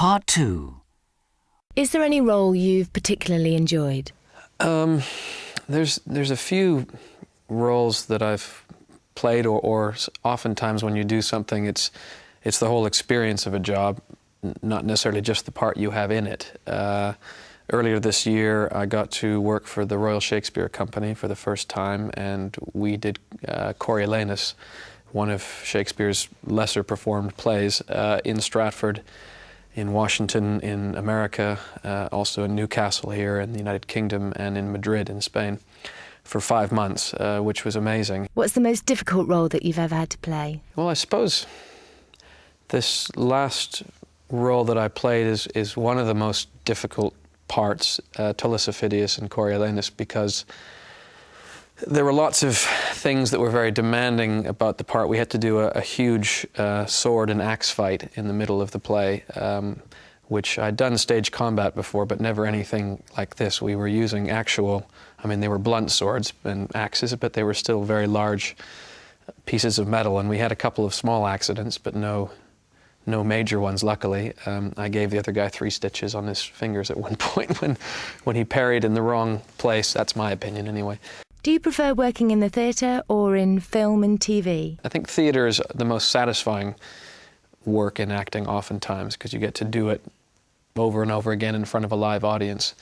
Part 2. Is there any role you've particularly enjoyed? There's a few roles that I've played, or oftentimes when you do something, it's the whole experience of a job, not necessarily just the part you have in it. Earlier this year, I got to work for the Royal Shakespeare Company for the first time, and we did Coriolanus, one of Shakespeare's lesser performed plays, in Stratford, in Washington, in America, also in Newcastle here in the United Kingdom, and in Madrid in Spain for 5 months, which was amazing. What's the most difficult role that you've ever had to play? Well, I suppose this last role that I played is one of the most difficult parts, Tullus Ophidius in Coriolanus, because there were lots of things that were very demanding about the part. We had to do a huge sword and axe fight in the middle of the play, which I'd done stage combat before, but never anything like this. We were using actual, I mean, they were blunt swords and axes, but they were still very large pieces of metal, and we had a couple of small accidents, but no major ones, luckily. I gave the other guy 3 stitches on his fingers at one point when he parried in the wrong place. That's my opinion, anyway. Do you prefer working in the theatre or in film and TV? I think theatre is the most satisfying work in acting oftentimes, because you get to do it over and over again in front of a live audience,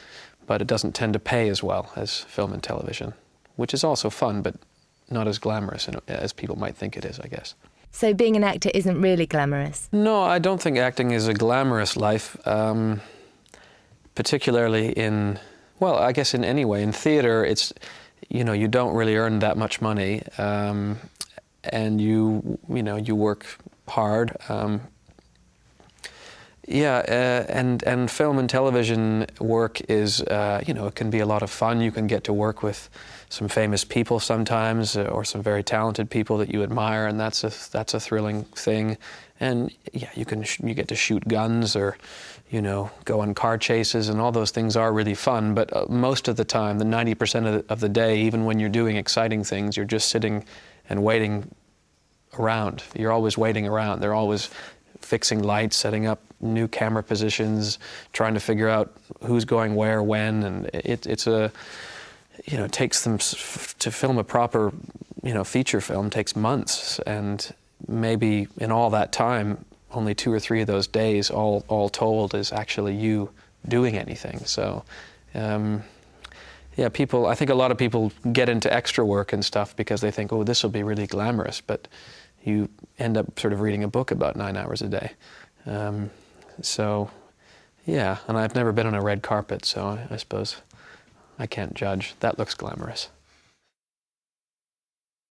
but it doesn't tend to pay as well as film and television, which is also fun, but not as glamorous as people might think it is, I guess. So being an actor isn't really glamorous? No, I don't think acting is a glamorous life, particularly in, well, I guess in any way. In theatre, it's, you know, you don't really earn that much money, and you work hard. And film and television work is, it can be a lot of fun. You can get to work with some famous people sometimes, or some very talented people that you admire, and that's a thrilling thing. And yeah, you get to shoot guns, or go on car chases, and all those things are really fun. But most of the time, the 90% of the day, even when you're doing exciting things, you're just sitting and waiting around. You're always waiting around. They're always fixing lights, setting up new camera positions, trying to figure out who's going where, when, and it takes them to film a proper, feature film takes months, and maybe in all that time, only 2 or 3 of those days, all told, is actually you doing anything. So, yeah, I think a lot of people get into extra work and stuff because they think, oh, this will be really glamorous, but you end up sort of reading a book about 9 hours a day. So, yeah, and I've never been on a red carpet, so I suppose I can't judge. That looks glamorous.